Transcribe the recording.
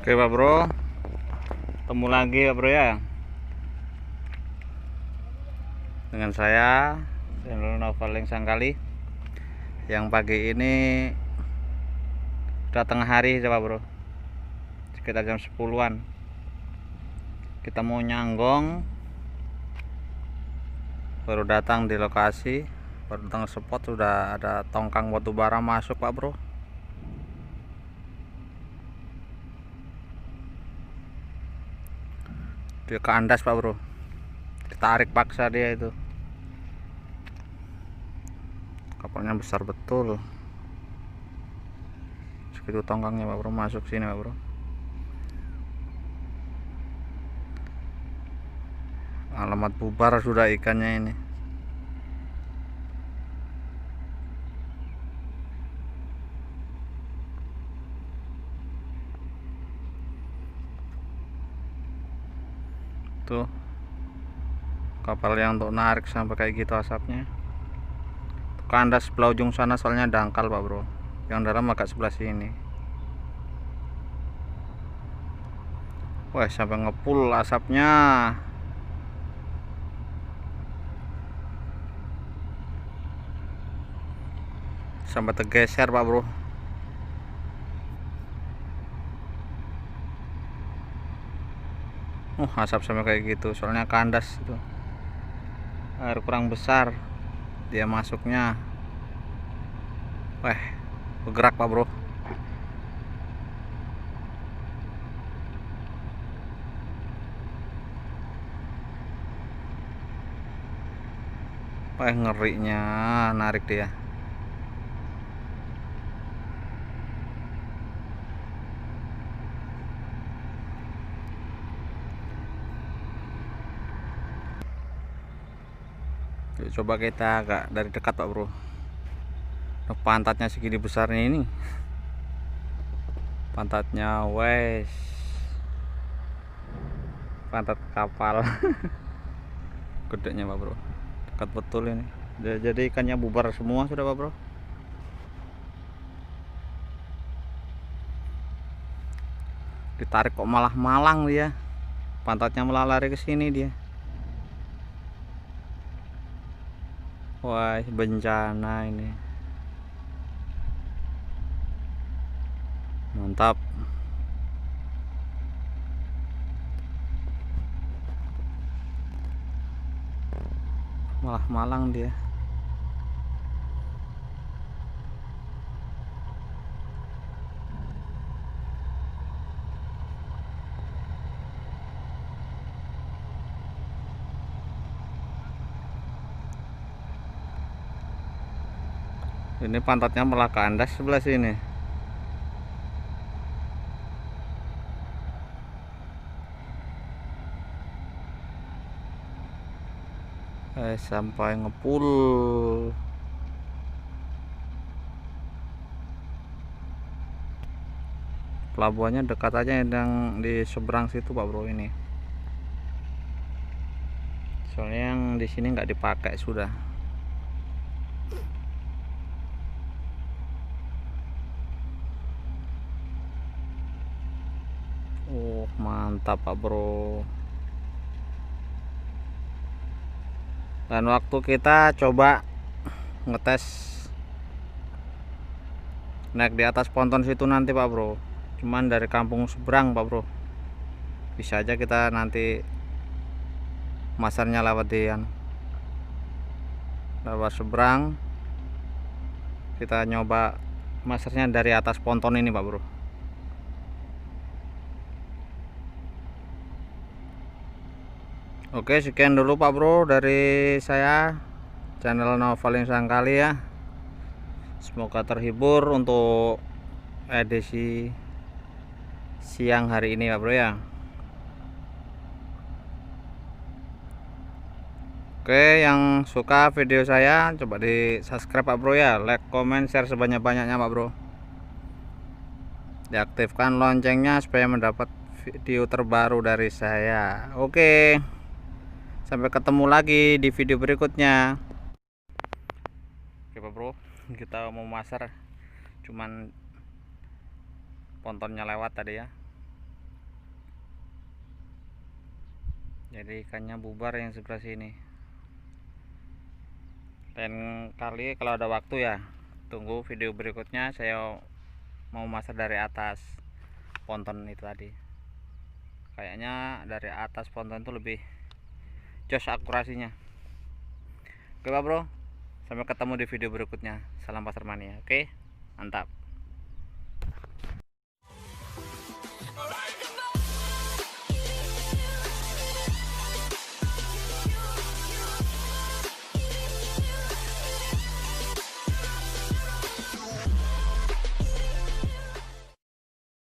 Oke Pak Bro, ketemu lagi Pak Bro ya, dengan saya channel Novaling Sangkali. Yang pagi ini udah tengah hari ya Pak Bro, sekitar jam 10-an. Kita mau nyanggong, baru datang di lokasi, baru datang spot, sudah ada tongkang batu bara masuk Pak Bro. Dia kandas Pak Bro, ditarik paksa dia itu. Kapalnya besar betul. Segitu tongkangnya Pak Bro, masuk sini Pak Bro. Alamat bubar sudah ikannya ini. Tuh kapal yang untuk narik sampai kayak gitu asapnya. Kandas sebelah ujung sana soalnya dangkal Pak Bro, yang dalam agak sebelah sini. Wah, sampai ngepul asapnya. Sampai tergeser Pak Bro. Asap sampai kayak gitu soalnya kandas itu. Air kurang besar dia masuknya. Wah, bergerak Pak Bro. Wah, ngerinya narik dia. Yuk, coba kita agak dari dekat Pak Bro. Pantatnya segini besarnya ini. Pantatnya wes. Pantat kapal. Gedenya Pak Bro. Dekat betul ini. Jadi ikannya bubar semua sudah Pak Bro. Ditarik kok malah malang dia. Pantatnya malah lari ke sini dia. Wah, bencana ini. Mantap. Malah malang dia. Ini pantatnya malah kandas sebelah sini. Sampai ngepul. Pelabuhannya dekat aja yang di seberang situ Pak Bro ini. Soalnya yang di sini nggak dipakai sudah. Mantap Pak Bro. Dan waktu kita coba ngetes naik di atas ponton situ nanti Pak Bro, cuman dari kampung seberang Pak Bro. Bisa aja kita nanti masarnya lewat seberang. Kita nyoba masarnya dari atas ponton ini Pak Bro. Oke, sekian dulu Pak Bro dari saya, channel Novaling Sangkali ya. Semoga terhibur untuk edisi siang hari ini Pak Bro ya. Oke, yang suka video saya coba di subscribe Pak Bro ya, like, comment, share sebanyak-banyaknya Pak Bro. Diaktifkan loncengnya supaya mendapat video terbaru dari saya. Oke, sampai ketemu lagi di video berikutnya. Oke Pak Bro, kita mau masar, cuman pontonnya lewat tadi ya. jadi ikannya bubar yang sebelah sini. Lain kali kalau ada waktu ya, tunggu video berikutnya saya mau masak dari atas ponton itu tadi. Kayaknya dari atas ponton itu lebih jos akurasinya. Oke Pak Bro, sampai ketemu di video berikutnya. Salam pasar mania. Oke, mantap.